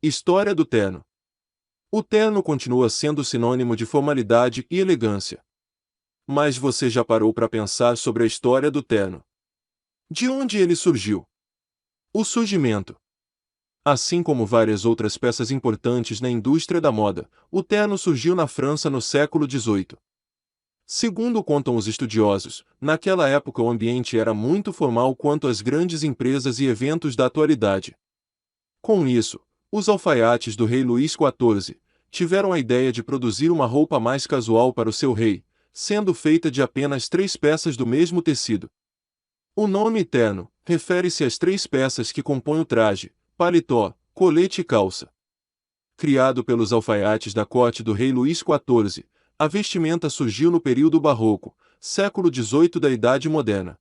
História do terno. O terno continua sendo sinônimo de formalidade e elegância. Mas você já parou para pensar sobre a história do terno? De onde ele surgiu? O surgimento. Assim como várias outras peças importantes na indústria da moda, o terno surgiu na França no século XVIII. Segundo contam os estudiosos, naquela época o ambiente era muito formal quanto às grandes empresas e eventos da atualidade. Com isso, os alfaiates do rei Luís XIV tiveram a ideia de produzir uma roupa mais casual para o seu rei, sendo feita de apenas 3 peças do mesmo tecido. O nome terno refere-se às 3 peças que compõem o traje: paletó, colete e calça. Criado pelos alfaiates da corte do rei Luís XIV, a vestimenta surgiu no período barroco, século XVIII da Idade Moderna.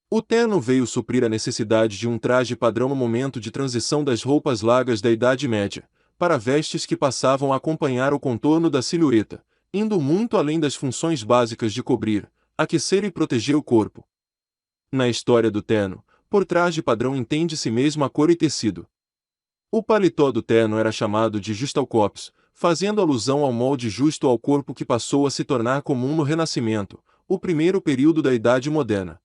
O terno veio suprir a necessidade de um traje padrão no momento de transição das roupas largas da Idade Média, para vestes que passavam a acompanhar o contorno da silhueta, indo muito além das funções básicas de cobrir, aquecer e proteger o corpo. Na história do terno, por traje padrão entende-se mesmo a cor e tecido. O paletó do terno era chamado de justaucorps, fazendo alusão ao molde justo ao corpo que passou a se tornar comum no Renascimento, o primeiro período da Idade Moderna.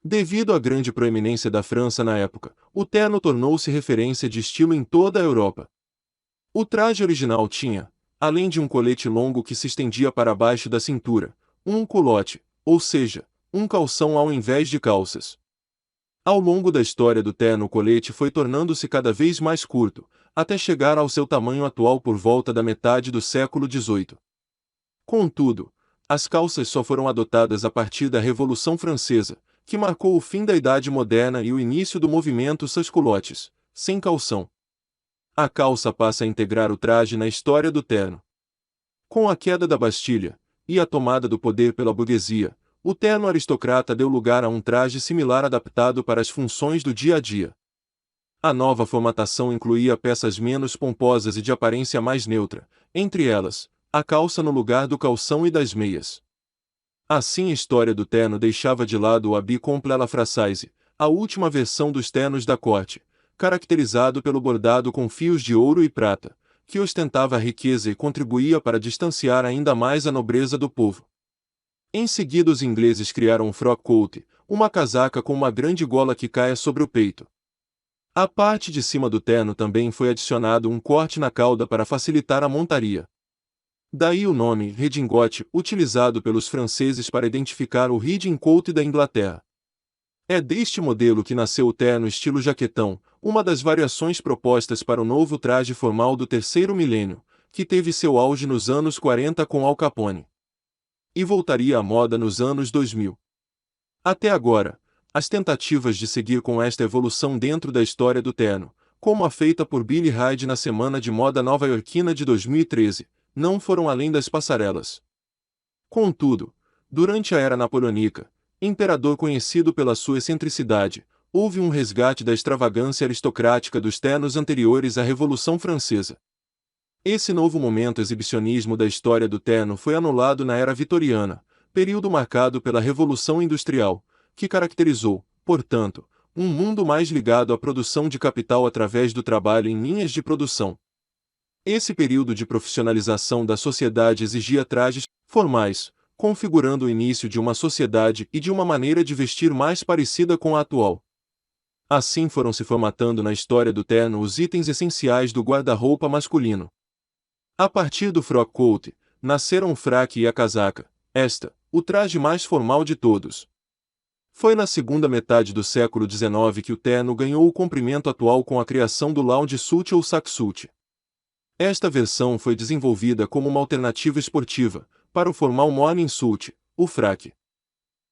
Devido à grande proeminência da França na época, o terno tornou-se referência de estilo em toda a Europa. O traje original tinha, além de um colete longo que se estendia para baixo da cintura, um culotte, ou seja, um calção ao invés de calças. Ao longo da história do terno, o colete foi tornando-se cada vez mais curto, até chegar ao seu tamanho atual por volta da metade do século XVIII. Contudo, as calças só foram adotadas a partir da Revolução Francesa, que marcou o fim da Idade Moderna e o início do movimento sans culottes, sem calção. A calça passa a integrar o traje na história do terno. Com a queda da Bastilha e a tomada do poder pela burguesia, o terno aristocrata deu lugar a um traje similar adaptado para as funções do dia a dia. A nova formatação incluía peças menos pomposas e de aparência mais neutra, entre elas, a calça no lugar do calção e das meias. Assim, a história do terno deixava de lado o habit complet à la française, a última versão dos ternos da corte, caracterizado pelo bordado com fios de ouro e prata, que ostentava a riqueza e contribuía para distanciar ainda mais a nobreza do povo. Em seguida, os ingleses criaram o frock coat, uma casaca com uma grande gola que caia sobre o peito. À parte de cima do terno também foi adicionado um corte na cauda para facilitar a montaria. Daí o nome redingote, utilizado pelos franceses para identificar o riding coat da Inglaterra. É deste modelo que nasceu o terno estilo jaquetão, uma das variações propostas para o novo traje formal do terceiro milênio, que teve seu auge nos anos 40 com Al Capone. E voltaria à moda nos anos 2000. Até agora, as tentativas de seguir com esta evolução dentro da história do terno, como a feita por Billy Hyde na Semana de Moda Nova-Iorquina de 2013, não foram além das passarelas. Contudo, durante a era napoleônica, imperador conhecido pela sua excentricidade, houve um resgate da extravagância aristocrática dos ternos anteriores à Revolução Francesa. Esse novo momento exibicionismo da história do terno foi anulado na era vitoriana, período marcado pela Revolução Industrial, que caracterizou, portanto, um mundo mais ligado à produção de capital através do trabalho em linhas de produção. Esse período de profissionalização da sociedade exigia trajes formais, configurando o início de uma sociedade e de uma maneira de vestir mais parecida com a atual. Assim foram se formatando na história do terno os itens essenciais do guarda-roupa masculino. A partir do frock coat, nasceram o fraque e a casaca, o traje mais formal de todos. Foi na segunda metade do século XIX que o terno ganhou o comprimento atual com a criação do lounge suit ou sac suit. Esta versão foi desenvolvida como uma alternativa esportiva, para o formal morning suit, o fraque.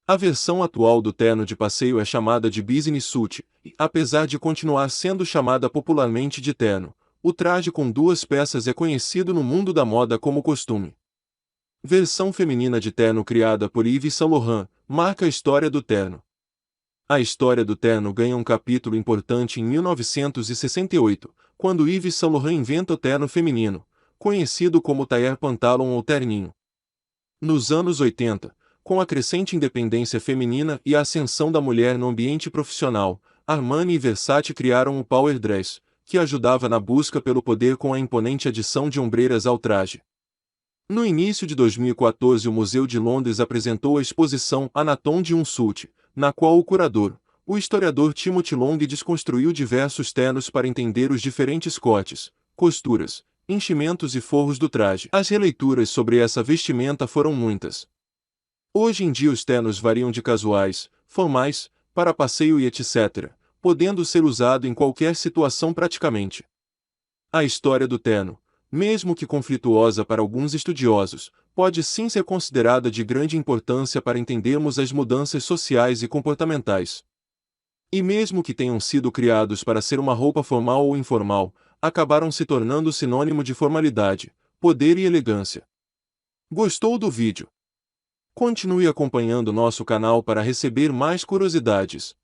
A versão atual do terno de passeio é chamada de business suit, e, apesar de continuar sendo chamada popularmente de terno, o traje com 2 peças é conhecido no mundo da moda como costume. Versão feminina de terno criada por Yves Saint Laurent, marca a história do terno. A história do terno ganha um capítulo importante em 1968, quando Yves Saint Laurent inventa o terno feminino, conhecido como tailleur pantalon ou terninho. Nos anos 80, com a crescente independência feminina e a ascensão da mulher no ambiente profissional, Armani e Versace criaram o power dress, que ajudava na busca pelo poder com a imponente adição de ombreiras ao traje. No início de 2014, o Museu de Londres apresentou a exposição Anatom de um Suit, na qual o curador, o historiador Timothy Long, desconstruiu diversos ternos para entender os diferentes cortes, costuras, enchimentos e forros do traje. As releituras sobre essa vestimenta foram muitas. Hoje em dia os ternos variam de casuais, formais, para passeio e etc., podendo ser usado em qualquer situação praticamente. A história do terno, mesmo que conflituosa para alguns estudiosos, pode sim ser considerada de grande importância para entendermos as mudanças sociais e comportamentais. E mesmo que tenham sido criados para ser uma roupa formal ou informal, acabaram se tornando sinônimo de formalidade, poder e elegância. Gostou do vídeo? Continue acompanhando nosso canal para receber mais curiosidades.